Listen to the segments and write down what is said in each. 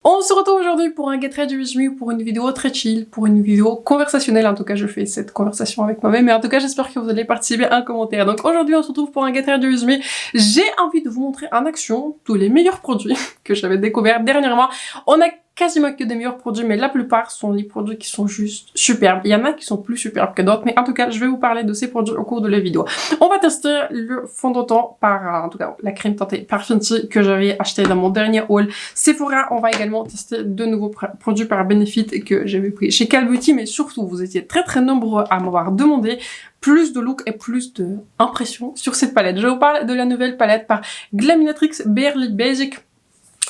On se retrouve aujourd'hui pour un Get Ready With Me, pour une vidéo très chill, pour une vidéo conversationnelle. En tout cas, je fais cette conversation avec moi-même, mais en tout cas, j'espère que vous allez participer à un commentaire. Donc aujourd'hui, on se retrouve pour un Get Ready With Me. J'ai envie de vous montrer en action tous les meilleurs produits que j'avais découverts dernièrement. On a quasiment que des meilleurs produits, mais la plupart sont les produits qui sont juste superbes. Il y en a qui sont plus superbes que d'autres, mais en tout cas, je vais vous parler de ces produits au cours de la vidéo. On va tester le fond de teint par, en tout cas, la crème teintée par Fenty que j'avais acheté dans mon dernier haul Sephora. On va également tester de nouveaux produits par Benefit que j'avais pris chez Call Beauty, mais surtout, vous étiez très nombreux à m'avoir demandé plus de look et plus d'impression sur cette palette. Je vous parle de la nouvelle palette par Glaminatrix Barely Basic.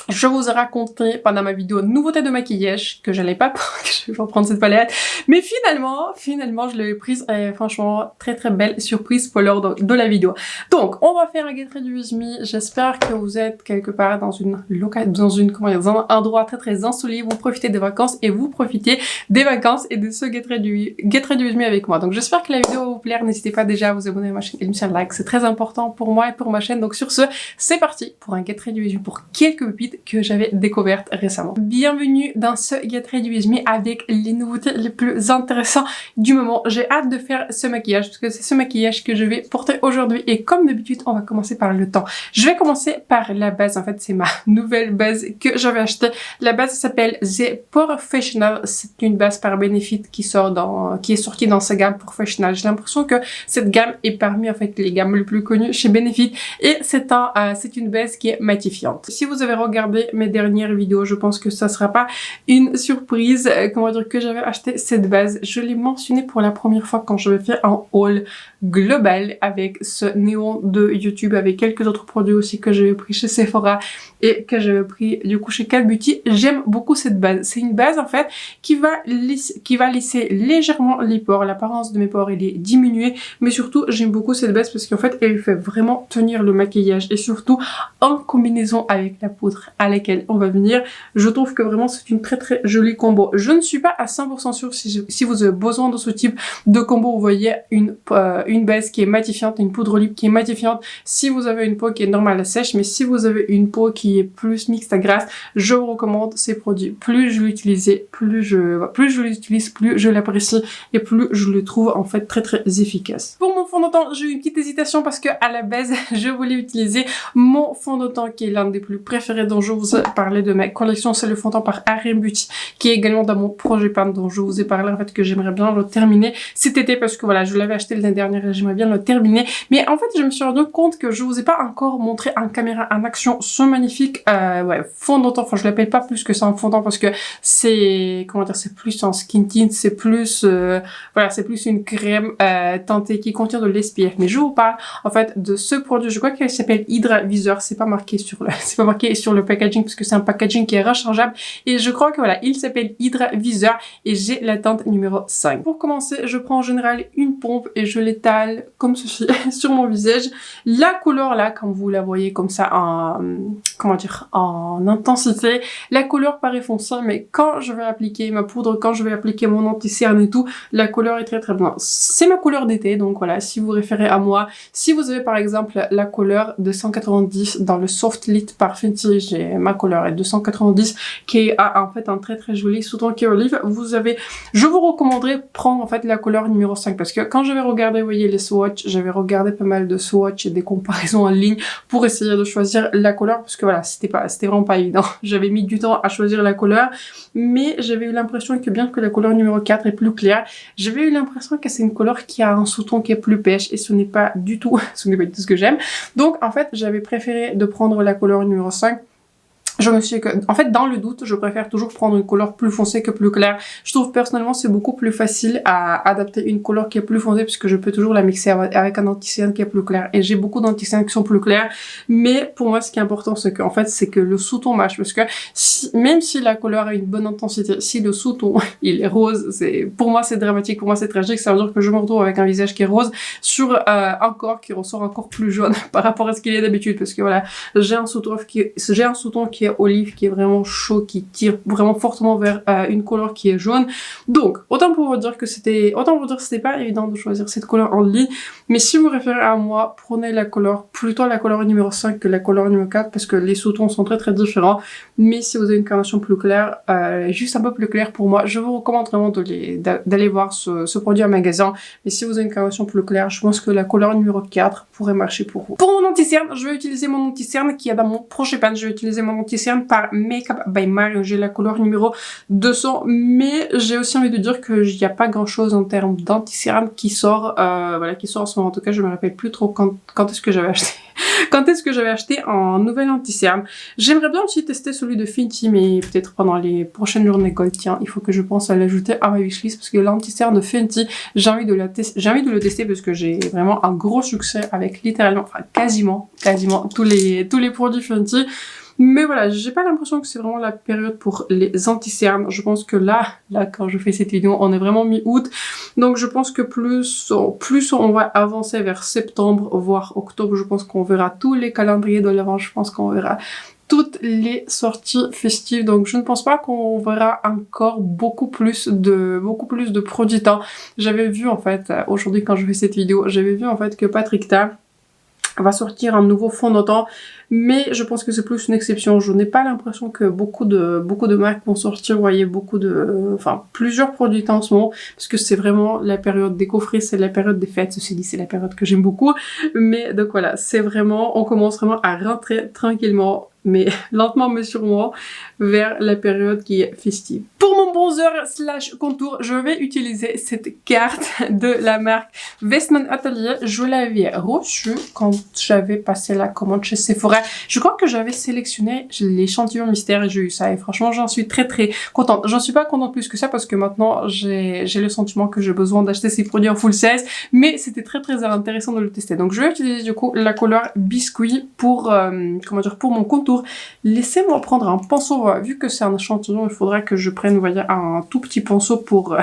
Je vous ai raconté pendant ma vidéo nouveauté de maquillage que j'allais pas prendre, que je vais prendre cette palette, mais finalement je l'ai prise et franchement très belle surprise pour l'heure de la vidéo. Donc on va faire un Get Ready With Me. J'espère que vous êtes quelque part dans dans un endroit très ensoleillé. Vous profitez des vacances et vous profitez des vacances et de ce Get Ready With Me avec moi. Donc j'espère que la vidéo va vous plaire. N'hésitez pas déjà à vous abonner à ma chaîne et me faire like, c'est très important pour moi et pour ma chaîne. Donc sur ce, c'est parti pour un Get Ready With Me pour quelques pépites que j'avais découvertes récemment. Bienvenue dans ce Get Ready With Me avec les nouveautés les plus intéressantes du moment. J'ai hâte de faire ce maquillage parce que c'est ce maquillage que je vais porter aujourd'hui et comme d'habitude on va commencer par le temps. Je vais commencer par la base, en fait c'est ma nouvelle base que j'avais achetée. La base s'appelle The Professional, c'est une base par Benefit qui est sortie dans sa gamme Professional. J'ai l'impression que cette gamme est parmi en fait les gammes les plus connues chez Benefit et c'est une base qui est matifiante. Si vous avez regardé mes dernières vidéos, je pense que ça sera pas une surprise, comment dire, que j'avais acheté cette base. Je l'ai mentionné pour la première fois quand j'avais fait un haul global avec ce néon de YouTube, avec quelques autres produits aussi que j'avais pris chez Sephora et que j'avais pris du coup chez Call Beauty. J'aime beaucoup cette base. C'est une base en fait qui va lisser légèrement les pores. L'apparence de mes pores elle est diminuée, mais surtout j'aime beaucoup cette base parce qu'en fait elle fait vraiment tenir le maquillage et surtout en combinaison avec la poudre à laquelle on va venir. Je trouve que vraiment c'est une très jolie combo. Je ne suis pas à 100% sûre si vous avez besoin de ce type de combo. Vous voyez une base qui est matifiante, une poudre libre qui est matifiante si vous avez une peau qui est normale à sèche, mais si vous avez une peau qui est plus mixte à grasse, je vous recommande ces produits. Plus je l'utilise, plus je l'apprécie et plus je le trouve en fait très efficace. Pour mon fond de teint, j'ai eu une petite hésitation parce que à la base, je voulais utiliser mon fond de teint qui est l'un des plus préférés dont je vous ai parlé de ma collection, c'est le fond de teint par RM Beauty qui est également dans mon projet pan dont je vous ai parlé en fait que j'aimerais bien le terminer cet été parce que voilà, je l'avais acheté l'année dernière et j'aimerais bien le terminer. Mais en fait, je me suis rendu compte que je vous ai pas encore montré en caméra en action ce magnifique fond de teint. Enfin, je l'appelle pas plus que ça un fond de teint parce que c'est, comment dire, c'est plus un skin tint, c'est plus voilà, c'est plus une crème teintée qui contient de l'SPF. Mais je vous parle en fait de ce produit, je crois qu'il s'appelle Hydra Visor, c'est pas marqué sur le packaging parce que c'est un packaging qui est rechargeable et je crois que voilà, il s'appelle Hydra Visor et j'ai la teinte numéro 5. Pour commencer, je prends en général une pompe et je l'étale comme ceci sur mon visage. La couleur là, comme vous la voyez comme ça en, comment dire, en intensité, la couleur paraît foncée, mais quand je vais appliquer ma poudre, quand je vais appliquer mon anti-cerne et tout, la couleur est très bien. C'est ma couleur d'été, donc voilà, si vous référez à moi, si vous avez par exemple la couleur de 190 dans le Soft Lit par Fenty, j'ai ma couleur est 290 qui a en fait un très joli sous-ton qui est olive. Je vous recommanderais prendre en fait la couleur numéro 5 parce que quand j'avais regardé, vous voyez, les swatchs, j'avais regardé pas mal de swatchs et des comparaisons en ligne pour essayer de choisir la couleur parce que voilà, c'était vraiment pas évident. J'avais mis du temps à choisir la couleur, mais j'avais eu l'impression que bien que la couleur numéro 4 est plus claire, j'avais eu l'impression que c'est une couleur qui a un sous-ton qui est plus pêche et ce n'est pas du tout ce que j'aime. Donc en fait, j'avais préféré de prendre la couleur numéro 5. Je me suis en fait, dans le doute, je préfère toujours prendre une couleur plus foncée que plus claire. Je trouve personnellement c'est beaucoup plus facile à adapter une couleur qui est plus foncée puisque je peux toujours la mixer avec un anti-cerne qui est plus clair. Et j'ai beaucoup d'anti-cernes qui sont plus clairs. Mais pour moi, ce qui est important, c'est que en fait, c'est que le sous-ton match. Parce que même si la couleur a une bonne intensité, si le sous-ton il est rose, pour moi c'est dramatique, pour moi c'est tragique. Ça veut dire que je me retrouve avec un visage qui est rose sur un corps qui ressort encore plus jaune par rapport à ce qu'il est d'habitude. Parce que voilà, j'ai un sous-ton qui est est olive, qui est vraiment chaud, qui tire vraiment fortement vers une couleur qui est jaune. Donc, autant pour vous dire que c'était pas évident de choisir cette couleur en ligne, mais si vous référez à moi, prenez plutôt la couleur numéro 5 que la couleur numéro 4 parce que les sous-tons sont très très différents. Mais si vous avez une carnation plus claire, juste un peu plus claire pour moi, je vous recommande vraiment d'aller voir ce produit en magasin. Mais si vous avez une carnation plus claire, je pense que la couleur numéro 4 pourrait marcher pour vous. Pour mon anti-cerne, je vais utiliser mon anti-cerne qui est dans mon prochain pan. Je vais utiliser mon anti-cerne par Makeup by Mario. J'ai la couleur numéro 200, mais j'ai aussi envie de dire qu'il n'y a pas grand chose en termes d'anti-cerne qui sort, qui sort en ce moment. En tout cas, je me rappelle plus trop quand est-ce que j'avais acheté. Quand est-ce que j'avais acheté un nouvel anti-cerne. J'aimerais bien aussi tester celui de Fenty, mais peut-être pendant les prochaines journées Gold. Tiens, il faut que je pense à l'ajouter à ma wishlist parce que l'anti-cerne de Fenty, j'ai envie de le tester parce que j'ai vraiment un gros succès avec littéralement, enfin quasiment tous les produits Fenty. Mais voilà, j'ai pas l'impression que c'est vraiment la période pour les anti-cernes. Je pense que là, quand je fais cette vidéo, on est vraiment mi-août. Donc je pense que plus on va avancer vers septembre, voire octobre, je pense qu'on verra tous les calendriers de l'Avent. Je pense qu'on verra toutes les sorties festives. Donc je ne pense pas qu'on verra encore beaucoup plus de produits temps. J'avais vu en fait, aujourd'hui quand je fais cette vidéo, j'avais vu en fait que Patrick Ta va sortir un nouveau fond de teint, mais je pense que c'est plus une exception. Je n'ai pas l'impression que beaucoup de marques vont sortir, vous voyez, plusieurs produits en ce moment, parce que c'est vraiment la période des coffrets, c'est la période des fêtes, ceci dit, c'est la période que j'aime beaucoup, mais donc voilà, c'est vraiment, on commence vraiment à rentrer tranquillement, mais lentement mais sûrement, vers la période qui est festive. Pour mon bronzer slash contour, je vais utiliser cette carte de la marque Westman Atelier. Je l'avais reçue quand j'avais passé la commande chez Sephora. Je crois que j'avais sélectionné l'échantillon mystère et j'ai eu ça. Et franchement, j'en suis très très contente. J'en suis pas contente plus que ça parce que maintenant, j'ai le sentiment que j'ai besoin d'acheter ces produits en full size. Mais c'était très très intéressant de le tester. Donc je vais utiliser du coup la couleur biscuit pour, pour mon contour. Laissez-moi prendre un pinceau, vu que c'est un échantillon, il faudra que je prenne, vous voyez, un tout petit pinceau pour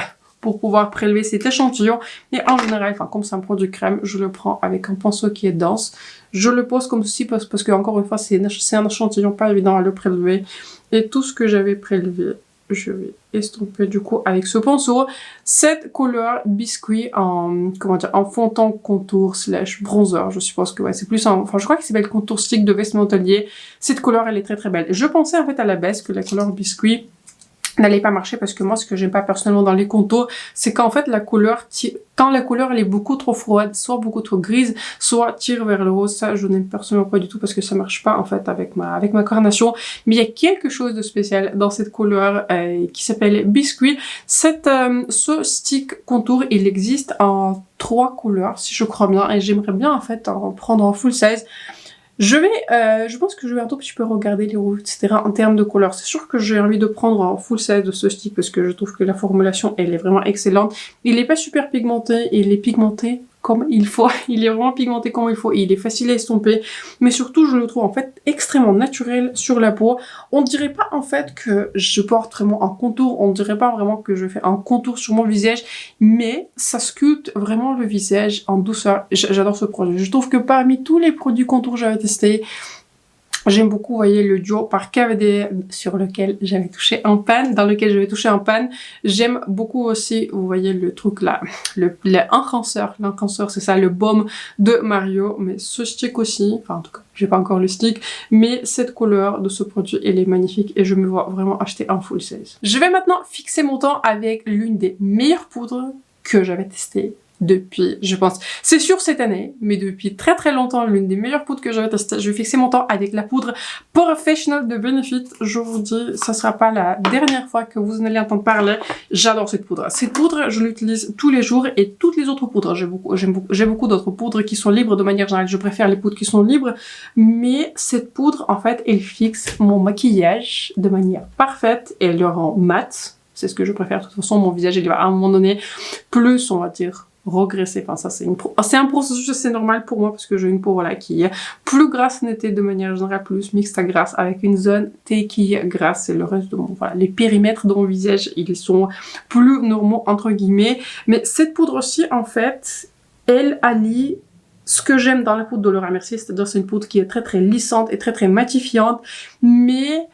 pouvoir prélever cet échantillon. Et en général, comme c'est un produit crème, je le prends avec un pinceau qui est dense. Je le pose comme ceci parce que encore une fois, c'est un échantillon pas évident à le prélever. Et tout ce que j'avais prélevé, je vais estomper du coup avec ce pinceau. Cette couleur biscuit en fond de teint contour slash bronzer. Je suppose que ouais, c'est plus je crois que c'est le contour stick de Westman Atelier. Cette couleur, elle est très très belle. Je pensais en fait à la base que la couleur biscuit n'allait pas marcher parce que moi, ce que j'aime pas personnellement dans les contours, c'est qu'en fait, quand la couleur elle est beaucoup trop froide, soit beaucoup trop grise, soit tire vers le rose. Ça, je n'aime personnellement pas du tout parce que ça marche pas en fait avec ma carnation. Mais il y a quelque chose de spécial dans cette couleur qui s'appelle biscuit. Ce stick contour, il existe en 3 couleurs, si je crois bien, et j'aimerais bien en fait en prendre en full size. Je pense que je vais un tout petit peu regarder les reviews, etc. en termes de couleurs. C'est sûr que j'ai envie de prendre un full size de ce stick parce que je trouve que la formulation, elle est vraiment excellente. Il est pas super pigmenté, il est pigmenté comme il faut. Il est vraiment pigmenté comme il faut. Il est facile à estomper. Mais surtout, je le trouve en fait extrêmement naturel sur la peau. On dirait pas en fait que je porte vraiment un contour. On dirait pas vraiment que je fais un contour sur mon visage. Mais ça sculpte vraiment le visage en douceur. J'adore ce produit. Je trouve que parmi tous les produits contour que j'avais testés, j'aime beaucoup, vous voyez, le duo par KVD sur lequel j'avais touché un pan, dans lequel j'avais touché un pan. J'aime beaucoup aussi, vous voyez, le truc là, l'enhanceur. L'enhanceur, c'est ça, le baume de Mario. Mais ce stick aussi, en tout cas, j'ai pas encore le stick, mais cette couleur de ce produit, elle est magnifique et je me vois vraiment acheter un full size. Je vais maintenant fixer mon temps avec l'une des meilleures poudres que j'avais testées depuis, je pense, c'est sûr cette année, mais depuis très très longtemps, l'une des meilleures poudres que j'avais testées. Je vais fixer mon temps avec la poudre Professional de Benefit. Je vous dis, ça sera pas la dernière fois que vous en allez entendre parler. J'adore cette poudre. Cette poudre, je l'utilise tous les jours et toutes les autres poudres. J'ai beaucoup d'autres poudres qui sont libres de manière générale. Je préfère les poudres qui sont libres, mais cette poudre, en fait, elle fixe mon maquillage de manière parfaite et elle le rend mat. C'est ce que je préfère. De toute façon, mon visage, il va à un moment donné plus, on va dire, regresser. Enfin, ça, c'est un processus assez normal pour moi parce que j'ai une peau, voilà, qui est plus grasse en été de manière générale, plus mixte à grasse avec une zone T qui est grasse et le reste de mon, voilà, les périmètres de mon visage, ils sont plus normaux, entre guillemets. Mais cette poudre aussi, en fait, elle allie ce que j'aime dans la poudre de Laura Mercier, c'est-à-dire c'est une poudre qui est très très lissante et très très matifiante, mais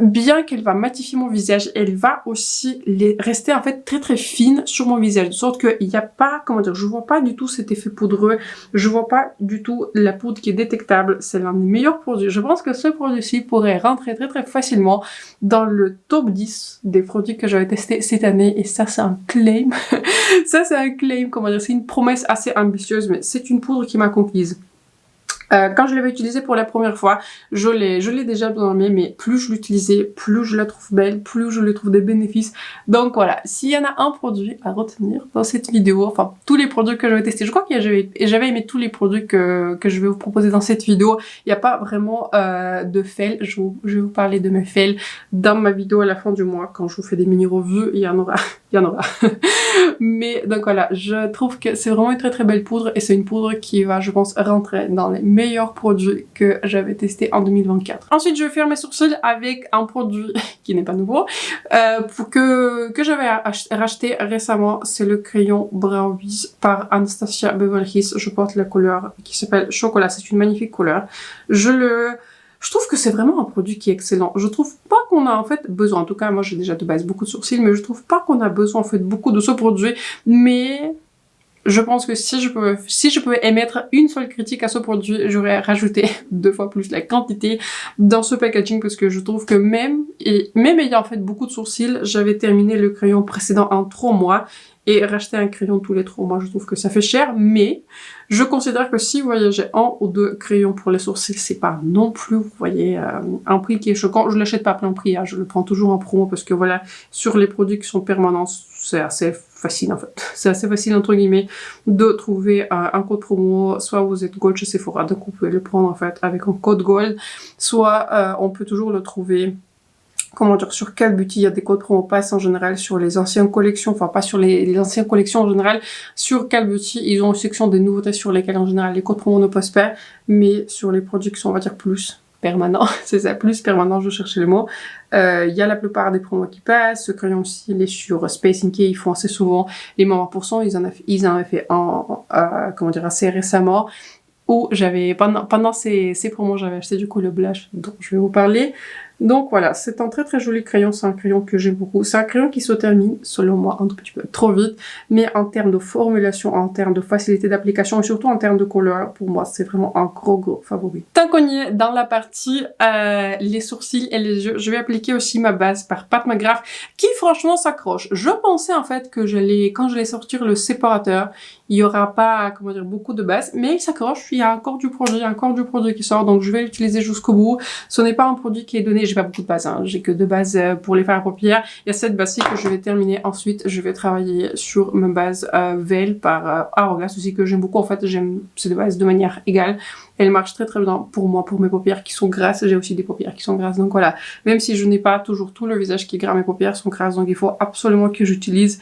bien qu'elle va matifier mon visage, elle va aussi rester en fait très très fine sur mon visage, de sorte qu'il n'y a pas, comment dire, je vois pas du tout cet effet poudreux, je vois pas du tout la poudre qui est détectable. C'est l'un des meilleurs produits. Je pense que ce produit-ci pourrait rentrer très très facilement dans le top 10 des produits que j'avais testés cette année, et ça c'est un claim. Ça c'est un claim, comment dire, c'est une promesse assez ambitieuse, mais c'est une poudre qui m'a conquise. Quand je l'avais utilisée pour la première fois, je l'ai déjà bien aimée, mais plus je l'utilisais, plus je la trouve belle, plus je lui trouve des bénéfices. Donc voilà, s'il y en a un produit à retenir dans cette vidéo, enfin tous les produits que j'avais testés, je crois que j'avais aimé tous les produits que je vais vous proposer dans cette vidéo. Il n'y a pas vraiment de fail, je vais vous parler de mes fails dans ma vidéo à la fin du mois, quand je vous fais des mini-revues, il y en aura. Il y en aura. Mais donc voilà, je trouve que c'est vraiment une très très belle poudre, et c'est une poudre qui va, je pense, rentrer dans les meilleurs produits que j'avais testé en 2024. Ensuite, je vais faire mes sourcils avec un produit qui n'est pas nouveau, que j'avais racheté récemment. C'est le crayon Brow Wiz par Anastasia Beverly Hills. Je porte la couleur qui s'appelle Chocolat. C'est une magnifique couleur. Je trouve que c'est vraiment un produit qui est excellent. Je trouve pas qu'on a en fait besoin, en tout cas moi j'ai déjà de base beaucoup de sourcils, mais je trouve pas qu'on a besoin en fait beaucoup de ce produit. Mais je pense que si je pouvais émettre une seule critique à ce produit, j'aurais rajouté 2 fois plus la quantité dans ce packaging, parce que je trouve que même ayant en fait beaucoup de sourcils, j'avais terminé le crayon précédent en 3 mois. Et racheter un crayon tous les 3 mois, je trouve que ça fait cher, mais je considère que si vous voyagez 1 ou 2 crayons pour les sourcils, c'est pas non plus, vous voyez, un prix qui est choquant. Je l'achète pas à plein prix, hein, je le prends toujours en promo, parce que voilà, sur les produits qui sont permanents, c'est assez facile en fait. C'est assez facile entre guillemets de trouver un code promo. Soit vous êtes Gold chez Sephora, donc vous pouvez le prendre en fait avec un code Gold, soit on peut toujours le trouver, comment dire, sur Call Beauty. Il y a des codes promo pass en général sur les anciennes collections, enfin pas sur les anciennes collections en général. Sur Call Beauty, ils ont une section des nouveautés sur lesquelles en général les codes promo ne passent pas, mais sur les produits qui sont, on va dire, plus permanents, c'est ça, plus permanent, je cherchais le mot, il y a la plupart des promos qui passent. Ce crayon aussi, il est sur Space NK, ils font assez souvent les moments %, ils en avaient fait un, comment dire, assez récemment, où j'avais, pendant ces promos, j'avais acheté du coup le blush dont je vais vous parler. Donc voilà, c'est un très très joli crayon, c'est un crayon que j'aime beaucoup. C'est un crayon qui se termine, selon moi, un tout petit peu trop vite, mais en termes de formulation, en termes de facilité d'application et surtout en termes de couleur, pour moi, c'est vraiment un gros favori. Tant qu'on y est dans la partie les sourcils et les yeux, je vais appliquer aussi ma base par Pat McGrath, qui franchement s'accroche. Je pensais en fait que quand je vais sortir le séparateur, il y aura pas, comment dire, beaucoup de base, mais il s'accroche. Il y a encore du produit qui sort, donc je vais l'utiliser jusqu'au bout. Ce n'est pas un produit qui est donné, j'ai pas beaucoup de base, hein. J'ai que 2 bases pour les fards à paupières. Il y a cette base-ci que je vais terminer. Ensuite, je vais travailler sur ma base Veil par Hourglass aussi, que j'aime beaucoup. En fait, j'aime ces 2 bases de manière égale. Elle marche très très bien pour moi, pour mes paupières qui sont grasses. J'ai aussi des paupières qui sont grasses, donc voilà. Même si je n'ai pas toujours tout le visage qui est gras, mes paupières sont grasses, donc il faut absolument que j'utilise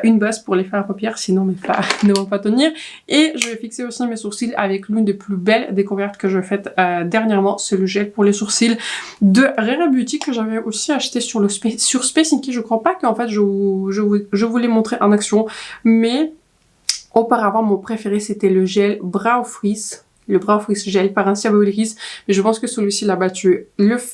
une base pour les fards à paupières, sinon mes fards ne vont pas tenir. Et je vais fixer aussi mes sourcils avec l'une des plus belles découvertes que j'ai faites dernièrement, c'est le gel pour les sourcils de Rare Beauty, que j'avais aussi acheté sur Space NK. Je crois pas qu'en fait je vous l'ai montré en action, mais auparavant mon préféré c'était le gel Brow Frizz. Le Brow Frizz gel par Anastasia Beverly Hills, mais je pense que celui-ci l'a battu.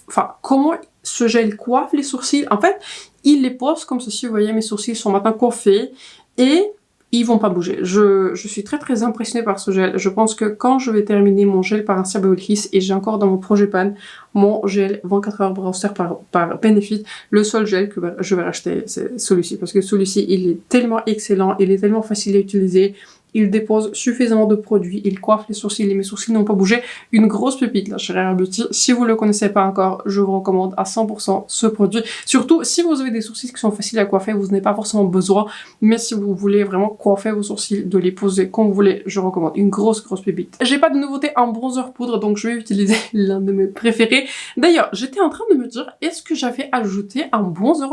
Enfin, comment ce gel coiffe les sourcils? En fait, il les pose comme ceci, vous voyez, mes sourcils sont maintenant coiffés et ils vont pas bouger. Je suis très très impressionnée par ce gel. Je pense que quand je vais terminer mon gel par Anastasia Beverly Hills, et j'ai encore dans mon projet pan mon gel 24 heures Brow Ster par Benefit, le seul gel que je vais racheter, c'est celui-ci, parce que celui-ci, il est tellement excellent, il est tellement facile à utiliser. Il dépose suffisamment de produits, il coiffe les sourcils et mes sourcils n'ont pas bougé. Une grosse pépite là chez Rare Beauty. Si vous le connaissez pas encore, je vous recommande à 100% ce produit. Surtout si vous avez des sourcils qui sont faciles à coiffer, vous n'avez pas forcément besoin. Mais si vous voulez vraiment coiffer vos sourcils, de les poser comme vous voulez, je recommande. Une grosse pépite. J'ai pas de nouveauté en bronzer poudre, donc je vais utiliser l'un de mes préférés. D'ailleurs, j'étais en train de me dire, est-ce que j'avais ajouté un bronzer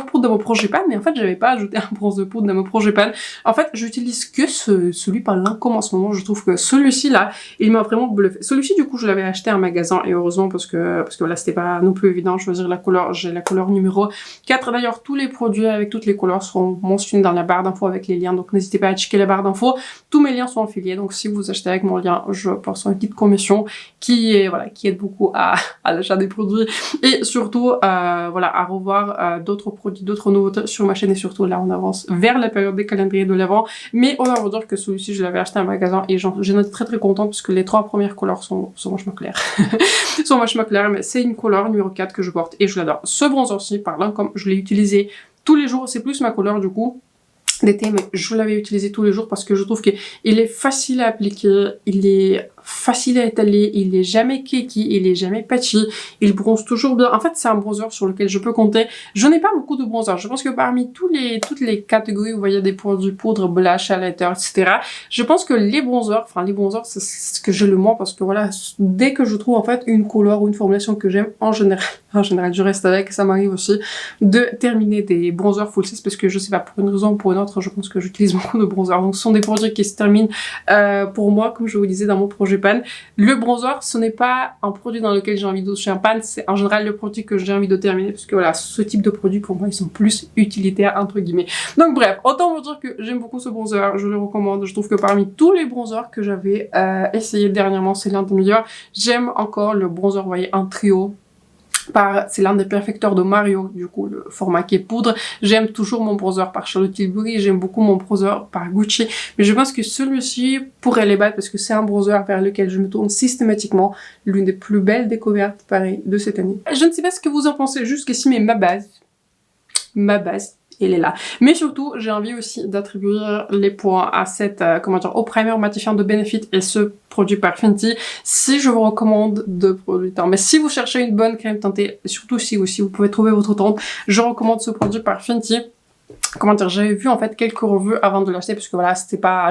poudre dans mon projet pan? Mais en fait, j'avais pas ajouté un bronzer poudre dans mon projet pan. En fait, j'utilise que que celui par Lancôme en ce moment. Je trouve que celui-ci là, il m'a vraiment bluffé. Celui-ci du coup je l'avais acheté en magasin et heureusement parce que là c'était pas non plus évident de choisir la couleur. J'ai la couleur numéro 4. D'ailleurs tous les produits avec toutes les couleurs seront mentionnés dans la barre d'infos avec les liens, donc n'hésitez pas à checker la barre d'infos. Tous mes liens sont affiliés, donc si vous achetez avec mon lien, je pense un kit commission qui aide beaucoup à l'achat des produits et surtout à revoir d'autres produits, d'autres nouveautés sur ma chaîne. Et surtout là on avance vers la période des calendriers de l'Avent, mais on va vous dire que celui-ci je l'avais acheté en magasin et j'en étais très contente parce que les 3 premières couleurs sont vachement claires. sont vachement claires, mais c'est une couleur numéro 4 que je porte et je l'adore. Ce bronzer-ci par Lancôme, je l'ai utilisé tous les jours, c'est plus ma couleur du coup d'été, mais je l'avais utilisé tous les jours parce que je trouve qu'il est facile à appliquer, il est facile à étaler, il est jamais cakey, il est jamais patchy, il bronze toujours bien. En fait, c'est un bronzer sur lequel je peux compter. Je n'ai pas beaucoup de bronzers. Je pense que parmi toutes les catégories, vous voyez des produits poudre, blush, highlighter, etc. Je pense que les bronzers, c'est ce que j'ai le moins parce que voilà, dès que je trouve en fait une couleur ou une formulation que j'aime, en général, je reste avec. Ça m'arrive aussi de terminer des bronzers full 6 parce que je sais pas, pour une raison ou pour une autre, je pense que j'utilise beaucoup de bronzers. Donc, ce sont des produits qui se terminent pour moi, comme je vous disais dans mon projet pan. Le bronzer, ce n'est pas un produit dans lequel j'ai envie de toucher un pan, c'est en général le produit que j'ai envie de terminer parce que voilà, ce type de produits pour moi, ils sont plus utilitaires entre guillemets. Donc bref, autant vous dire que j'aime beaucoup ce bronzer, je le recommande. Je trouve que parmi tous les bronzers que j'avais essayé dernièrement, c'est l'un des meilleurs. J'aime encore le bronzer, vous voyez, en trio. C'est l'un des perfecteurs de Mario, du coup, le format qui est poudre. J'aime toujours mon bronzer par Charlotte Tilbury, j'aime beaucoup mon bronzer par Gucci, mais je pense que celui-ci pourrait les battre parce que c'est un bronzer vers lequel je me tourne systématiquement. L'une des plus belles découvertes, pareil, de cette année. Je ne sais pas ce que vous en pensez jusqu'ici, mais ma base, elle est là. Mais surtout, j'ai envie aussi d'attribuer les points à cette, au primer matifiant de Benefit et ce produit par Fenty. Si je vous recommande deux produits teints, mais si vous cherchez une bonne crème teintée, surtout si aussi vous pouvez trouver votre teinte, je recommande ce produit par Fenty. J'avais vu en fait quelques revues avant de l'acheter parce que voilà,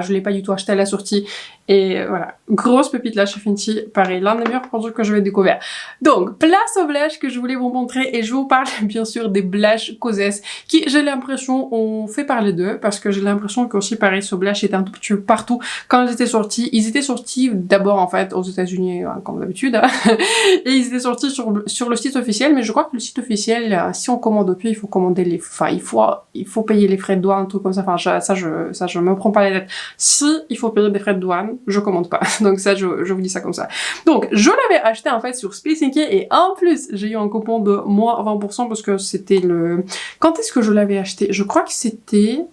je l'ai pas du tout acheté à la sortie et voilà, grosse pépite là chez Fenty, pareil, l'un des meilleurs produits que j'avais découvert. Donc, place aux blushs que je voulais vous montrer et je vous parle bien sûr des blushs Cosés qui, j'ai l'impression, ont fait parler d'eux parce que j'ai l'impression que aussi pareil, ce blush était un tout petit peu partout quand ils étaient sortis. Ils étaient sortis d'abord en fait aux États-Unis comme d'habitude et ils étaient sortis sur le site officiel, mais je crois que le site officiel, si on commande depuis, il faut commander il faut payer les frais de douane, un truc comme ça. Enfin, ça je me prends pas la tête. Si il faut payer des frais de douane, je commande pas. Donc ça, je vous dis ça comme ça. Donc, je l'avais acheté en fait sur Space NK et en plus, j'ai eu un coupon de moins 20% parce que c'était le... Quand est-ce que je l'avais acheté? Je crois que c'était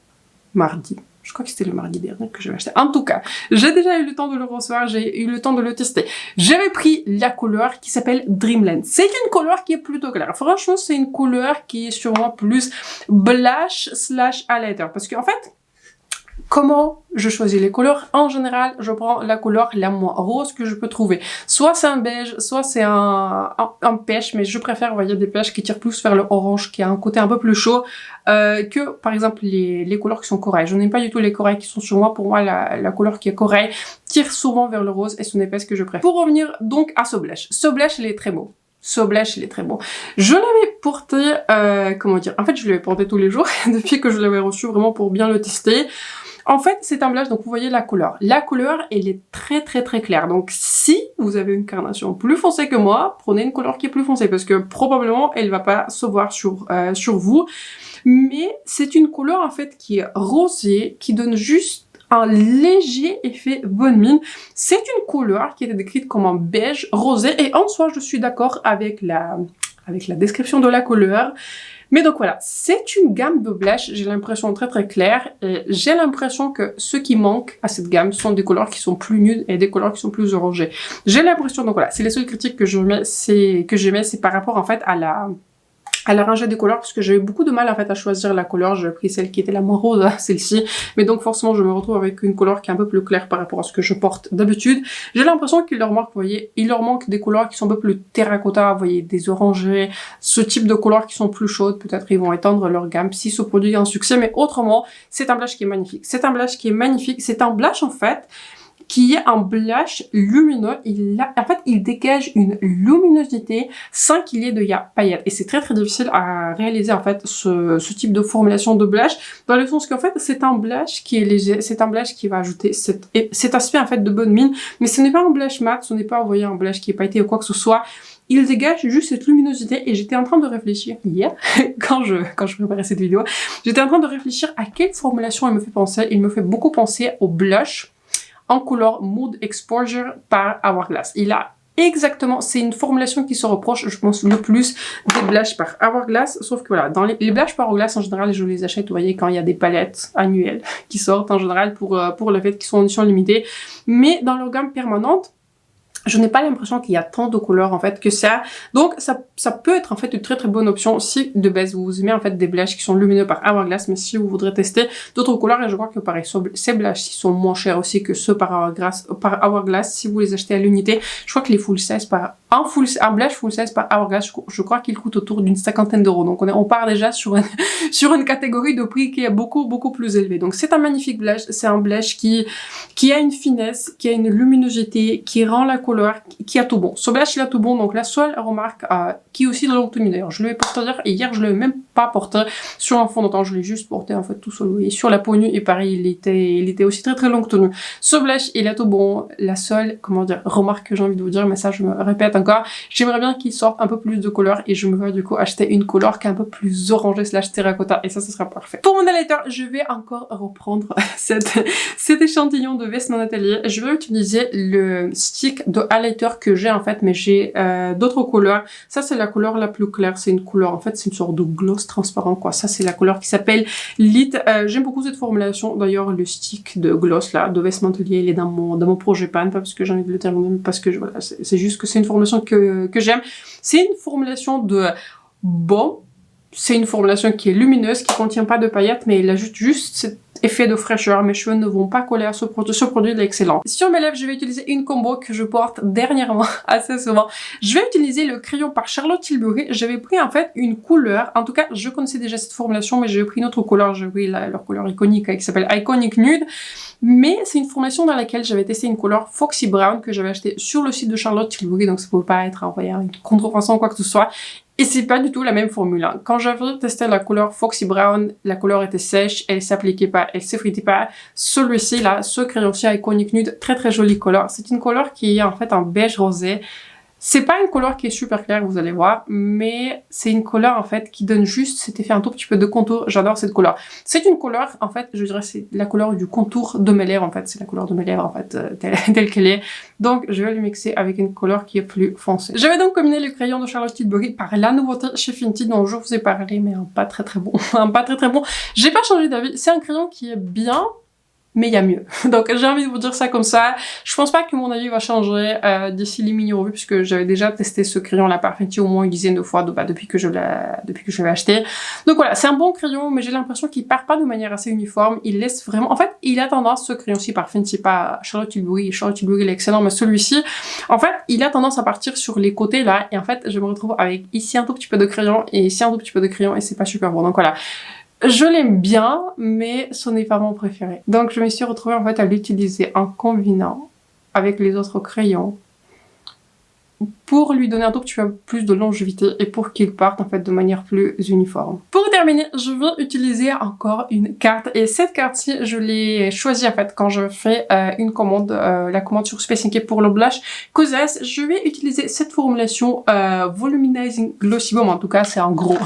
mardi. Je crois que c'était le mardi dernier que j'avais acheté. En tout cas, j'ai déjà eu le temps de le recevoir, j'ai eu le temps de le tester. J'avais pris la couleur qui s'appelle Dreamland. C'est une couleur qui est plutôt claire. Franchement, c'est une couleur qui est sûrement plus blush / highlighter. Parce qu'en fait, comment je choisis les couleurs? En général, je prends la couleur la moins rose que je peux trouver. Soit c'est un beige, soit c'est un pêche, mais je préfère, vous voyez, des pêches qui tirent plus vers le orange, qui a un côté un peu plus chaud, que, par exemple, les couleurs qui sont corail. Je n'aime pas du tout les corails qui sont sur moi. Pour moi, la couleur qui est corail tire souvent vers le rose et ce n'est pas ce que je préfère. Pour revenir donc à ce blush. Ce blush, il est très beau. Ce blush, il est très bon. Je l'avais porté, en fait, je l'avais porté tous les jours depuis que je l'avais reçu vraiment pour bien le tester. En fait, c'est un blush, donc vous voyez la couleur. La couleur, elle est très claire. Donc si vous avez une carnation plus foncée que moi, prenez une couleur qui est plus foncée parce que probablement elle va pas se voir sur vous. Mais c'est une couleur en fait qui est rosée, qui donne juste un léger effet bonne mine. C'est une couleur qui était décrite comme un beige rosé et en soi je suis d'accord avec la description de la couleur. Mais donc voilà, c'est une gamme de blush, j'ai l'impression très claire et j'ai l'impression que ce qui manque à cette gamme sont des couleurs qui sont plus nudes et des couleurs qui sont plus orangées. J'ai l'impression, donc voilà, c'est les seules critiques que j'émets, c'est par rapport en fait à la rangée des couleurs parce que j'avais beaucoup de mal en fait à choisir la couleur. J'ai pris celle qui était la moins rose, celle-ci, mais donc forcément je me retrouve avec une couleur qui est un peu plus claire par rapport à ce que je porte d'habitude. J'ai l'impression qu'il leur manque, vous voyez, il leur manque des couleurs qui sont un peu plus terracotta, vous voyez, des orangés, ce type de couleurs qui sont plus chaudes, peut-être ils vont étendre leur gamme si ce produit est un succès, mais autrement, c'est un blush qui est magnifique. C'est un blush qui est magnifique, c'est un blush en fait qui est un blush lumineux. En fait, il dégage une luminosité sans qu'il y ait de paillettes. Et c'est très très difficile à réaliser en fait ce type de formulation de blush, dans le sens qu'en fait c'est un blush qui est léger, c'est un blush qui va ajouter cet aspect en fait de bonne mine, mais ce n'est pas un blush mat, ce n'est pas, vous voyez, un blush qui est pailleté ou quoi que ce soit. Il dégage juste cette luminosité et j'étais en train de réfléchir hier, quand je préparais cette vidéo, j'étais en train de réfléchir à quelle formulation il me fait penser. Il me fait beaucoup penser au blush en couleur Mood Exposure par Hourglass. Il a exactement, c'est une formulation qui se reproche, je pense, le plus des blushs par Hourglass, sauf que voilà, dans les blushs par Hourglass, en général, je les achète, vous voyez, quand il y a des palettes annuelles qui sortent, en général, pour le fait qu'ils sont en édition limitée, mais dans leur gamme permanente, je n'ai pas l'impression qu'il y a tant de couleurs en fait que ça. Donc ça peut être en fait une très très bonne option si de base vous aimez en fait des blushs qui sont lumineux par Hourglass, mais si vous voudrez tester d'autres couleurs, et je crois que pareil, ces blushs sont moins chers aussi que ceux par Hourglass si vous les achetez à l'unité. Je crois que les full size un blush full size par Hourglass, je crois qu'il coûte autour d'une 50aine d'euros. Donc on part déjà sur une catégorie de prix qui est beaucoup plus élevée. Donc c'est un magnifique blush, c'est un blush qui a une finesse, qui a une luminosité, qui rend la couleur, qui a tout bon. Ce blush il a tout bon, donc la seule remarque qui est aussi de longue tenue d'ailleurs, je l'ai porté hier et hier je l'ai même pas porté sur un fond de teint, je l'ai juste porté en fait tout seul et sur la peau nue, et pareil il était aussi très très longue tenue. Ce blush il a tout bon. La seule, comment dire, remarque que j'ai envie de vous dire, mais ça je me répète encore, j'aimerais bien qu'il sorte un peu plus de couleurs et je me vois du coup acheter une couleur qui est un peu plus orangée / terracotta, et ça ce sera parfait. Pour mon highlighter, je vais encore reprendre cet échantillon de Vestment Atelier. Je vais utiliser le stick de highlighter que j'ai en fait, mais j'ai d'autres couleurs. Ça c'est la couleur la plus claire, c'est une couleur, en fait c'est une sorte de gloss transparent quoi. Ça c'est la couleur qui s'appelle Lit. J'aime beaucoup cette formulation, d'ailleurs le stick de gloss là, de Vestment Atelier, il est dans mon projet pan, pas parce que j'ai envie de le terminer, mais parce que voilà, c'est juste que c'est une formulation que j'aime. C'est une formulation de bon, c'est une formulation qui est lumineuse, qui contient pas de paillettes, mais il ajoute juste cet effet de fraîcheur. Mes cheveux ne vont pas coller à ce produit. Ce produit il est excellent. Sur mes lèvres, je vais utiliser une combo que je porte dernièrement assez souvent. Je vais utiliser le crayon par Charlotte Tilbury. J'avais pris en fait une couleur, en tout cas je connaissais déjà cette formulation, mais j'ai pris une autre couleur. J'ai pris leur couleur iconique qui s'appelle Iconic Nude. Mais c'est une formulation dans laquelle j'avais testé une couleur Foxy Brown que j'avais acheté sur le site de Charlotte Tilbury, donc ça ne peut pas être envoyé une contrefaçon ou quoi que ce soit. Et c'est pas du tout la même formule. Hein. Quand j'avais testé la couleur Foxy Brown, la couleur était sèche, elle s'appliquait pas, elle s'effritait pas. Celui-ci là, ce crayon-ci Iconic Nude, très très jolie couleur. C'est une couleur qui est en fait un beige rosé. C'est pas une couleur qui est super claire, vous allez voir, mais c'est une couleur en fait qui donne juste cet effet un tout petit peu de contour. J'adore cette couleur. C'est une couleur, en fait, je dirais c'est la couleur du contour de mes lèvres en fait. C'est la couleur de mes lèvres en fait, telle qu'elle est. Donc je vais le mixer avec une couleur qui est plus foncée. Je vais donc combiner le crayon de Charlotte Tilbury par la nouveauté chez Fenty dont je vous ai parlé, mais un pas très très bon. Un pas très très bon. J'ai pas changé d'avis. C'est un crayon qui est bien, mais il y a mieux. Donc j'ai envie de vous dire ça comme ça. Je pense pas que mon avis va changer d'ici les mini-revues, puisque j'avais déjà testé ce crayon là par Fenty au moins une dizaine de fois depuis que je l'ai acheté. Donc voilà, c'est un bon crayon, mais j'ai l'impression qu'il part pas de manière assez uniforme. Il laisse vraiment... En fait, il a tendance, ce crayon-ci par Fenty, pas Charlotte Tilbury. Charlotte Tilbury il est excellent, mais celui-ci, en fait, il a tendance à partir sur les côtés là, et en fait, je me retrouve avec ici un tout petit peu de crayon, et ici un tout petit peu de crayon, et c'est pas super bon. Donc voilà. Je l'aime bien, mais ce n'est pas mon préféré. Donc je me suis retrouvée en fait à l'utiliser en combinant avec les autres crayons pour lui donner un tout petit peu plus de longévité et pour qu'il parte en fait de manière plus uniforme. Pour terminer, je vais utiliser encore une carte, et cette carte-ci, je l'ai choisie en fait quand je fais une commande, la commande sur Space NK pour le blush Kozas. Je vais utiliser cette formulation Volumizing Glossy Bomb, en tout cas c'est un gros,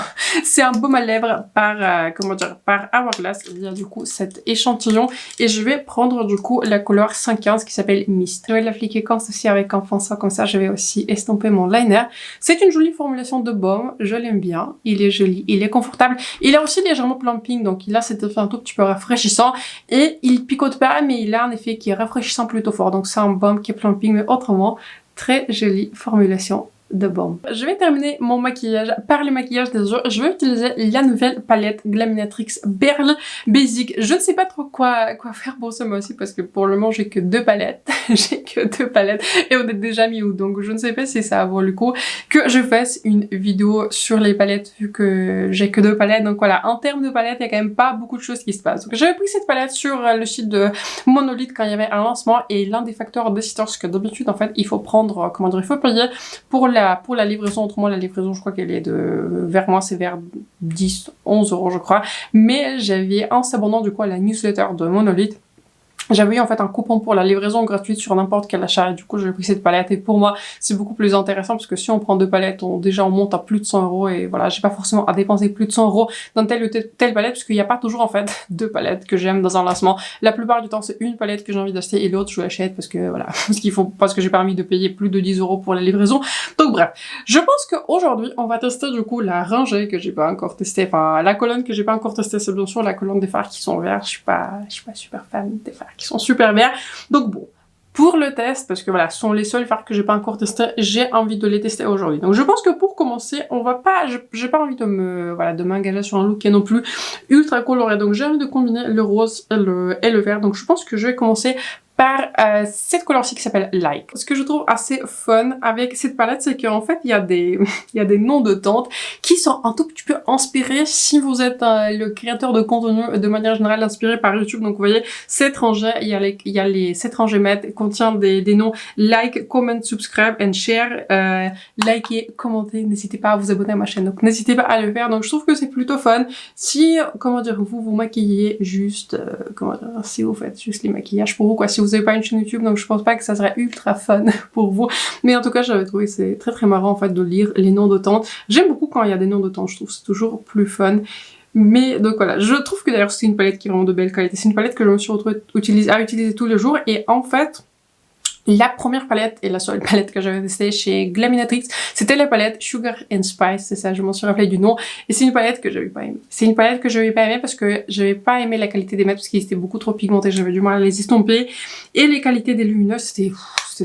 c'est un baume à lèvres par, comment dire, par Hourglass. Il y a du coup cet échantillon, et je vais prendre du coup la couleur 515 qui s'appelle Mist. Je vais l'appliquer comme ceci avec un pinceau, comme ça je vais aussi estomper mon liner. C'est une jolie formulation de baume, je l'aime bien, il est joli, il est confortable, il a aussi légèrement plumping, donc il a cet effet un tout petit peu rafraîchissant, et il picote pas, mais il a un effet qui est rafraîchissant plutôt fort, donc c'est un baume qui est plumping, mais autrement, très jolie formulation. de bombe. Je vais terminer mon maquillage par le maquillage des yeux. Je vais utiliser la nouvelle palette Glaminatrix Berle Basic. Je ne sais pas trop quoi faire pour ce mois-ci parce que pour le moment j'ai que 2 palettes. J'ai que 2 palettes et on est déjà mi-août, donc je ne sais pas si ça vaut le coup que je fasse une vidéo sur les palettes vu que j'ai que 2 palettes. Donc voilà, en termes de palettes, il y a quand même pas beaucoup de choses qui se passent. Donc j'avais pris cette palette sur le site de Monolith quand il y avait un lancement et l'un des facteurs décideurs, c'est que d'habitude en fait il faut prendre, comment dire, il faut payer pour la livraison. Autrement la livraison je crois qu'elle est vers moi c'est vers 10, 11 euros je crois. Mais j'avais en s'abonnant du coup à la newsletter de Monolith, j'avais eu en fait un coupon pour la livraison gratuite sur n'importe quel achat et du coup j'ai pris cette palette et pour moi c'est beaucoup plus intéressant parce que si on prend 2 palettes, déjà on monte à plus de 100 euros et voilà, j'ai pas forcément à dépenser plus de 100 euros dans telle ou telle palette parce qu'il n'y a pas toujours en fait 2 palettes que j'aime dans un lancement. La plupart du temps c'est une palette que j'ai envie d'acheter et l'autre je l'achète parce que voilà, parce que j'ai pas envie de payer plus de 10 euros pour la livraison. Donc bref, je pense qu'aujourd'hui on va tester du coup la rangée que j'ai pas encore testée, enfin la colonne que j'ai pas encore testée, c'est bien sûr la colonne des fards qui sont verts. Je suis pas super fan des fards qui sont super verts. Donc bon, pour le test, parce que voilà, ce sont les seuls fards que j'ai pas encore testés, j'ai envie de les tester aujourd'hui. Donc je pense que pour commencer, on va pas, j'ai pas envie de m'engager sur un look qui est non plus ultra coloré. Donc j'ai envie de combiner le rose et le vert. Donc je pense que je vais commencer par cette couleur-ci qui s'appelle Like. Ce que je trouve assez fun avec cette palette, c'est qu'en fait, il y a des noms de teintes qui sont un tout petit peu inspirés si vous êtes le créateur de contenu de manière générale inspiré par YouTube. Donc vous voyez, cette rangée, cette rangée matte contient des noms Like, Comment, Subscribe and Share. Likez, commentez, n'hésitez pas à vous abonner à ma chaîne. Donc n'hésitez pas à le faire. Donc je trouve que c'est plutôt fun. Si, comment dire, vous maquillez juste, si vous faites juste les maquillages pour vous, quoi. Si vous n'avez pas une chaîne YouTube, donc je pense pas que ça serait ultra fun pour vous. Mais en tout cas, j'avais trouvé que c'est très marrant en fait de lire les noms de teintes. J'aime beaucoup quand il y a des noms de teintes, je trouve que c'est toujours plus fun. Mais donc voilà, je trouve que d'ailleurs c'est une palette qui est vraiment de belle qualité. C'est une palette que je me suis retrouvée à utiliser tous les jours et en fait, la première palette et la seule palette que j'avais testée chez Glaminatrix, c'était la palette Sugar and Spice, c'est ça, je m'en suis rappelé du nom, et c'est une palette que j'avais pas aimée. C'est une palette que j'avais pas aimée parce que j'avais pas aimé la qualité des mattes parce qu'ils étaient beaucoup trop pigmentés, j'avais du mal à les estomper, et les qualités des lumineuses, c'était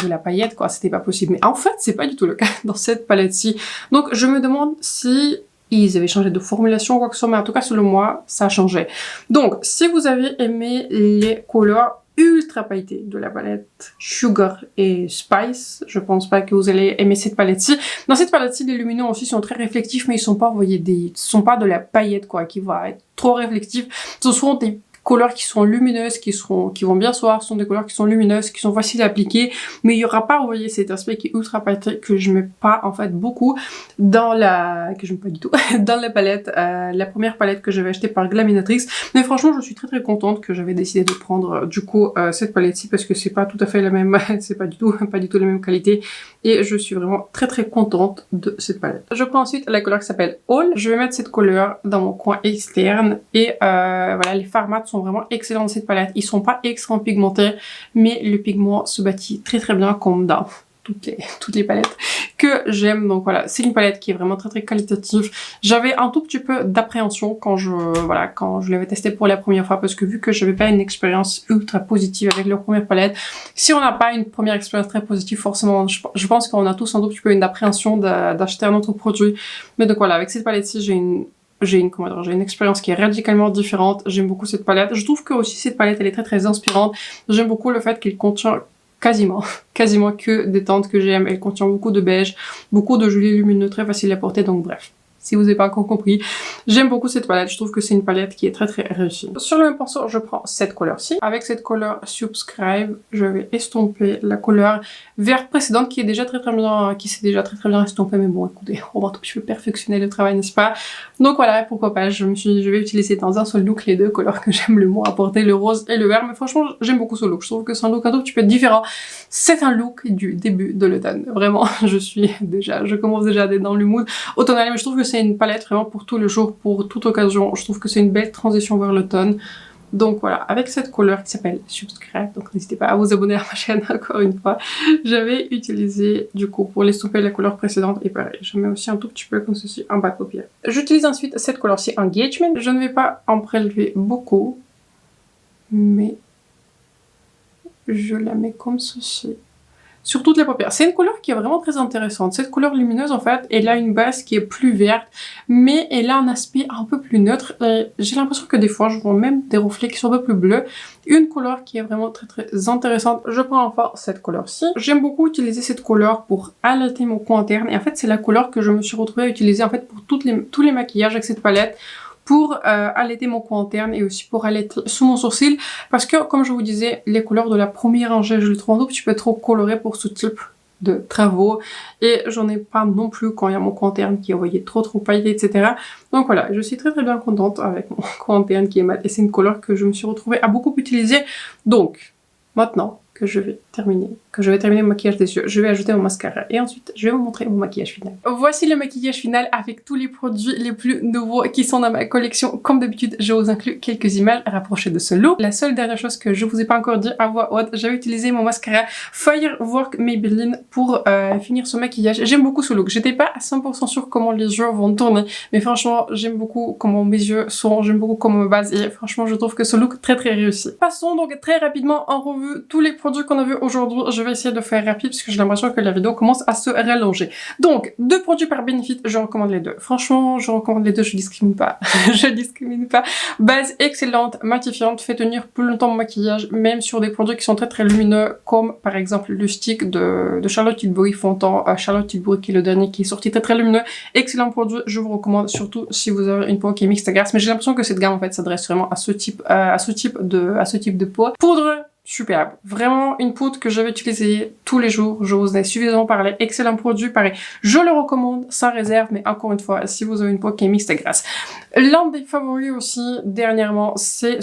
de la paillette quoi, c'était pas possible. Mais en fait, c'est pas du tout le cas dans cette palette-ci. Donc je me demande si ils avaient changé de formulation ou quoi que ce soit, mais en tout cas selon moi, ça a changé. Donc, si vous avez aimé les couleurs ultra pailletées de la palette Sugar et Spice, je pense pas que vous allez aimer cette palette-ci. Dans cette palette-ci, les lumineux aussi sont très réflectifs, mais ils sont pas, vous voyez, ils sont pas de la paillette quoi, qui va être trop réflectif. Ce sont des couleurs qui sont lumineuses, qui vont bien se voir, ce sont des couleurs qui sont lumineuses, qui sont faciles à appliquer, mais il y aura pas, vous voyez, cet aspect qui est ultra pailleté que je mets pas en fait beaucoup dans que je mets pas du tout dans la palette, la première palette que j'avais achetée par Glaminatrix. Mais franchement, je suis très contente que j'avais décidé de prendre du coup cette palette-ci parce que c'est pas tout à fait la même, c'est pas du tout la même qualité et je suis vraiment très contente de cette palette. Je prends ensuite la couleur qui s'appelle All. Je vais mettre cette couleur dans mon coin externe et voilà, les fards mat sont vraiment excellents dans cette palette. Ils sont pas extrêmement pigmentés, mais le pigment se bâtit très bien comme dans toutes les palettes que j'aime. Donc voilà, c'est une palette qui est vraiment très qualitative. J'avais un tout petit peu d'appréhension quand je l'avais testée pour la première fois parce que vu que j'avais pas une expérience ultra positive avec leur première palette, si on n'a pas une première expérience très positive, forcément, je pense qu'on a tous un tout petit peu une appréhension d'acheter un autre produit. Mais donc voilà, avec cette palette-ci, j'ai une expérience qui est radicalement différente. J'aime beaucoup cette palette. Je trouve que aussi cette palette, elle est très inspirante. J'aime beaucoup le fait qu'elle contient quasiment que des teintes que j'aime. Elle contient beaucoup de beige, beaucoup de jolis lumineux, très facile à porter, donc bref. Si vous n'avez pas encore compris, j'aime beaucoup cette palette. Je trouve que c'est une palette qui est très réussie. Sur le même pinceau, je prends cette couleur-ci. Avec cette couleur Subscribe, je vais estomper la couleur verte précédente qui est déjà très bien, qui s'est déjà très bien estompée. Mais bon, écoutez, on va un tout petit peu perfectionner le travail, n'est-ce pas? Donc voilà, pourquoi pas. Je vais utiliser dans un seul look les deux couleurs que j'aime le moins apporter, le rose et le vert. Mais franchement, j'aime beaucoup ce look. Je trouve que c'est un look un tout petit peu différent. C'est un look du début de l'automne. Vraiment, je commence déjà à être dans le mood automnal, mais je trouve que c'est une palette vraiment pour tous les jours, pour toute occasion. Je trouve que c'est une belle transition vers l'automne. Donc voilà, avec cette couleur qui s'appelle Subscribe, donc n'hésitez pas à vous abonner à ma chaîne encore une fois. J'avais utilisé du coup pour l'estomper la couleur précédente et pareil, je mets aussi un tout petit peu comme ceci en bas de paupière. J'utilise ensuite cette couleur-ci Engagement. Je ne vais pas en prélever beaucoup, mais je la mets comme ceci sur toutes les paupières. C'est une couleur qui est vraiment très intéressante. Cette couleur lumineuse, en fait, elle a une base qui est plus verte, mais elle a un aspect un peu plus neutre. J'ai l'impression que des fois, je vois même des reflets qui sont un peu plus bleus. Une couleur qui est vraiment très très intéressante. Je prends enfin cette couleur-ci. J'aime beaucoup utiliser cette couleur pour allaiter mon coin interne. Et en fait, c'est la couleur que je me suis retrouvée à utiliser en fait pour tous les maquillages avec cette palette, pour allaiter mon coin interne et aussi pour allaiter sous mon sourcil, parce que comme je vous disais, les couleurs de la première rangée, je les trouve un tout petit peu trop colorées pour ce type de travaux, et j'en ai pas non plus quand il y a mon coin interne qui est envoyé trop pailleté, etc. Donc voilà, je suis très très bien contente avec mon coin interne qui est mat, et c'est une couleur que je me suis retrouvée à beaucoup utiliser. Donc maintenant que je vais terminer mon maquillage des yeux, je vais ajouter mon mascara et ensuite je vais vous montrer mon maquillage final. Voici le maquillage final avec tous les produits les plus nouveaux qui sont dans ma collection. Comme d'habitude, je vous inclus quelques images rapprochées de ce look. La seule dernière chose que je vous ai pas encore dit à voix haute, j'avais utilisé mon mascara Firework Maybelline pour finir ce maquillage. J'aime beaucoup ce look. J'étais pas à 100% sûre comment les yeux vont tourner, mais franchement, j'aime beaucoup comment mes yeux sont, j'aime beaucoup comment me base, et franchement, je trouve que ce look très très réussi. Passons donc très rapidement en revue tous les produits qu'on a vus aujourd'hui. Je vais essayer de faire rapide parce que j'ai l'impression que la vidéo commence à se rallonger. Donc, 2 produits par Benefit, je recommande les 2. Franchement, je recommande les 2, je discrimine pas. Je discrimine pas. Base excellente, matifiante, fait tenir plus longtemps mon maquillage, même sur des produits qui sont très très lumineux, comme par exemple le stick de Charlotte Tilbury fondant Charlotte Tilbury, qui est le dernier qui est sorti, très très lumineux. Excellent produit, je vous recommande, surtout si vous avez une peau qui est mixte à grasse. Mais j'ai l'impression que cette gamme en fait s'adresse vraiment à ce type de peau. Poudre superbe, vraiment une poudre que je vais utiliser tous les jours, je vous en ai suffisamment parlé, excellent produit, pareil, je le recommande sans réserve, mais encore une fois, si vous avez une peau qui est mixte et grasse. L'un des favoris aussi, dernièrement, c'est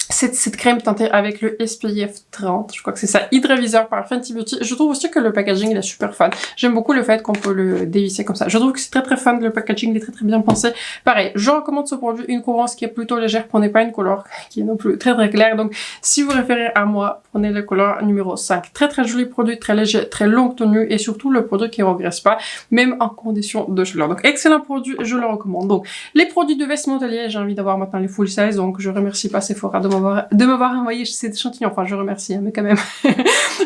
cette crème teintée avec le SPF 30, je crois que c'est ça, Hydraviseur par Fenty Beauty. Je trouve aussi que le packaging il est super fun. J'aime beaucoup le fait qu'on peut le dévisser comme ça. Je trouve que c'est très très fun, le packaging il est très très bien pensé. Pareil, je recommande ce produit, une couleur qui est plutôt légère, prenez pas une couleur qui est non plus très très claire. Donc si vous référez à moi, prenez la couleur numéro 5. Très très joli produit, très léger, très longue tenue, et surtout le produit qui ne regresse pas, même en condition de chaleur. Donc excellent produit, je le recommande. Donc les produits de vestimentaire, j'ai envie d'avoir maintenant les full size, donc je remercie pas Sephora de m'avoir envoyé cet échantillon. Enfin, je remercie, hein, mais quand même.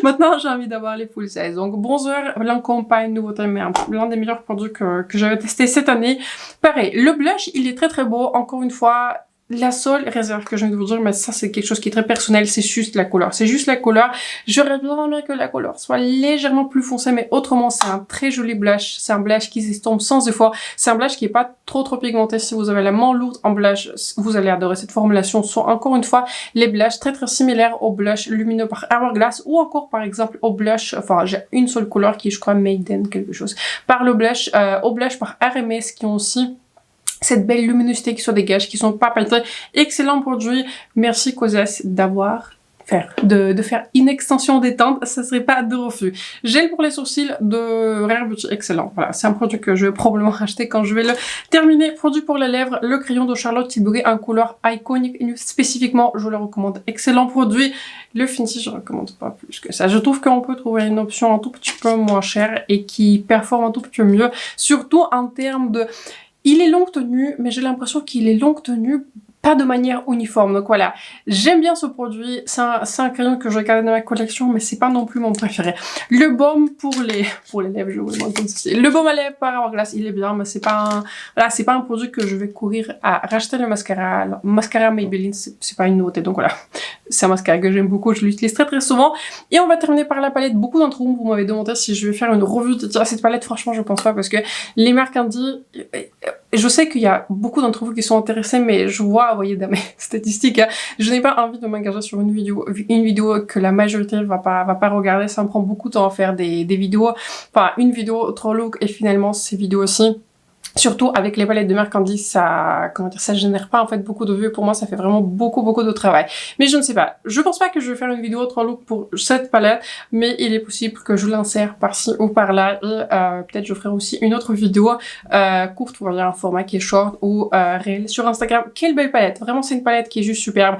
Maintenant, j'ai envie d'avoir les full size. Donc, bronzer, Lancôme, pas une nouveauté, mais l'un des meilleurs produits que j'avais testé cette année. Pareil, le blush, il est très très beau. Encore une fois, la seule réserve que je viens de vous dire, mais ça c'est quelque chose qui est très personnel, c'est juste la couleur. C'est juste la couleur. J'aurais bien aimé que la couleur soit légèrement plus foncée, mais autrement c'est un très joli blush. C'est un blush qui s'estompe sans effort. C'est un blush qui est pas trop pigmenté. Si vous avez la main lourde en blush, vous allez adorer cette formulation. Ce sont encore une fois les blushs très très similaires au blush lumineux par Hourglass, ou encore par exemple au blush, enfin j'ai une seule couleur qui est je crois Maiden quelque chose, par le blush, au blush par RMS, qui ont aussi cette belle luminosité qui se dégage, qui sont pas pailletés. Excellent produit. Merci Cosas de faire une extension des teintes, ça serait pas de refus. Gel pour les sourcils de Rare Beauty, excellent. Voilà, c'est un produit que je vais probablement racheter quand je vais le terminer. Produit pour les lèvres, le crayon de Charlotte Tilbury en couleur Iconic spécifiquement, je le recommande. Excellent produit. Le Fenty, je recommande pas plus que ça. Je trouve qu'on peut trouver une option un tout petit peu moins chère et qui performe un tout petit peu mieux, surtout en termes de... Il est longue tenue, mais j'ai l'impression qu'il est longue tenue pas de manière uniforme. Donc voilà, j'aime bien ce produit. C'est un crayon que je regarde dans ma collection, mais c'est pas non plus mon préféré. Le baume pour les lèvres, je vous le montre comme ceci. Le baume à lèvres par Hourglass, il est bien, mais c'est pas un produit que je vais courir à racheter. Le mascara, Maybelline, c'est pas une nouveauté. Donc voilà, c'est un mascara que j'aime beaucoup, je l'utilise très très souvent. Et on va terminer par la palette. Beaucoup d'entre vous m'avez demandé si je vais faire une revue de cette palette. Franchement, je pense pas, parce que les marques Candy, je sais qu'il y a beaucoup d'entre vous qui sont intéressés, mais je vois, vous voyez dans mes statistiques, hein, je n'ai pas envie de m'engager sur une vidéo que la majorité va pas regarder. Ça me prend beaucoup de temps à faire des vidéos, enfin une vidéo trop look, et finalement ces vidéos aussi, surtout avec les palettes de Mercandi, ça génère pas en fait beaucoup de vues. Pour moi, ça fait vraiment beaucoup de travail. Mais je ne sais pas. Je pense pas que je vais faire une vidéo trop look pour cette palette, mais il est possible que je l'insère par-ci ou par-là, et peut-être je ferai aussi une autre vidéo courte, ou un format qui est short ou réel sur Instagram. Quelle belle palette. Vraiment, c'est une palette qui est juste superbe.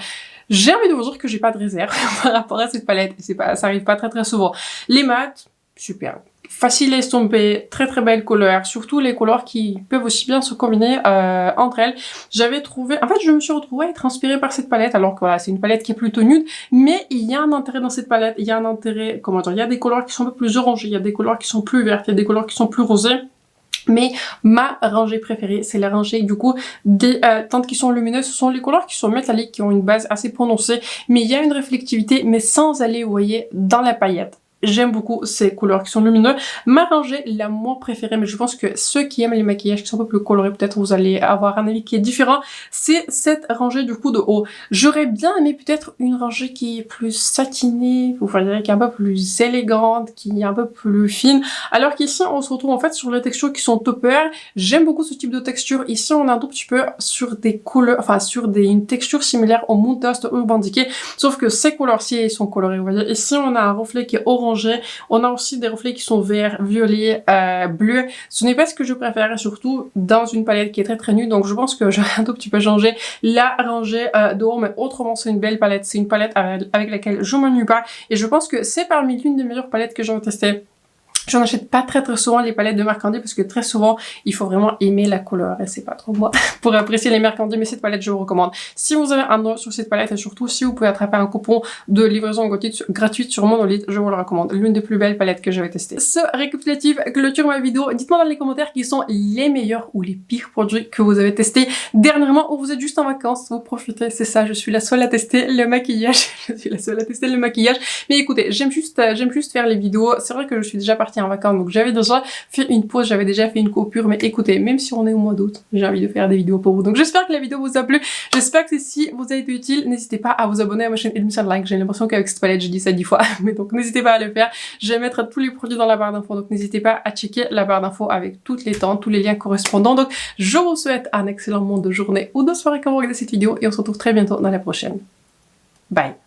J'ai envie de vous dire que j'ai pas de réserve par rapport à cette palette. Ça arrive pas très souvent. Les mats, superbe. facile à estomper, très très belle couleur, surtout les couleurs qui peuvent aussi bien se combiner entre elles. J'avais trouvé, en fait je me suis retrouvée à être inspirée par cette palette, alors que voilà, c'est une palette qui est plutôt nude, mais il y a un intérêt dans cette palette, il y a un intérêt, comment dire, il y a des couleurs qui sont un peu plus orangées, il y a des couleurs qui sont plus vertes, il y a des couleurs qui sont plus rosées. Mais ma rangée préférée, c'est la rangée du coup des teintes qui sont lumineuses. Ce sont les couleurs qui sont métalliques, qui ont une base assez prononcée, mais il y a une réflectivité, mais sans aller, vous voyez, dans la paillette. J'aime beaucoup ces couleurs qui sont lumineuses. Ma rangée, la moins préférée, mais je pense que ceux qui aiment les maquillages qui sont un peu plus colorés, peut-être vous allez avoir un avis qui est différent, c'est cette rangée du coup de haut. J'aurais bien aimé peut-être une rangée qui est plus satinée, vous voyez, qui est un peu plus élégante, qui est un peu plus fine, alors qu'ici on se retrouve en fait sur les textures qui sont topper. J'aime beaucoup ce type de texture. Ici on a un tout petit peu sur des couleurs, enfin sur une texture similaire au Moon Dust Urban Decay, sauf que ces couleurs-ci elles sont colorées, vous voyez. Ici on a un reflet qui est orange. On a aussi des reflets qui sont verts, violets, bleus. Ce n'est pas ce que je préfère, surtout dans une palette qui est très très nue. Donc je pense que j'aurais un tout petit peu changé la rangée de haut. Mais autrement, c'est une belle palette. C'est une palette avec laquelle je m'ennuie pas. Et je pense que c'est parmi l'une des meilleures palettes que j'ai testées. J'en achète pas très souvent les palettes de Mercandi parce que très souvent il faut vraiment aimer la couleur et c'est pas trop moi pour apprécier les Mercandi, mais cette palette je vous recommande. Si vous avez un euro sur cette palette et surtout si vous pouvez attraper un coupon de livraison gratuite sur Monolith, je vous le recommande. L'une des plus belles palettes que j'avais testées. Ce récapitulatif clôture ma vidéo. Dites-moi dans les commentaires quels sont les meilleurs ou les pires produits que vous avez testés dernièrement ou vous êtes juste en vacances, vous profitez, c'est ça, je suis la seule à tester le maquillage. Je suis la seule à tester le maquillage. Mais écoutez, j'aime juste faire les vidéos. C'est vrai que je suis déjà partie en vacances, donc j'avais déjà fait une pause, j'avais déjà fait une coupure, mais écoutez, même si on est au mois d'août, j'ai envie de faire des vidéos pour vous. Donc j'espère que la vidéo vous a plu, j'espère que si vous a été utile, n'hésitez pas à vous abonner à ma chaîne et de me faire like. J'ai l'impression qu'avec cette palette, j'ai dit ça 10 fois, mais donc n'hésitez pas à le faire. Je vais mettre tous les produits dans la barre d'infos, donc n'hésitez pas à checker la barre d'infos avec toutes les tentes, tous les liens correspondants. Donc je vous souhaite un excellent moment de journée ou de soirée quand vous regardez cette vidéo et on se retrouve très bientôt dans la prochaine. Bye!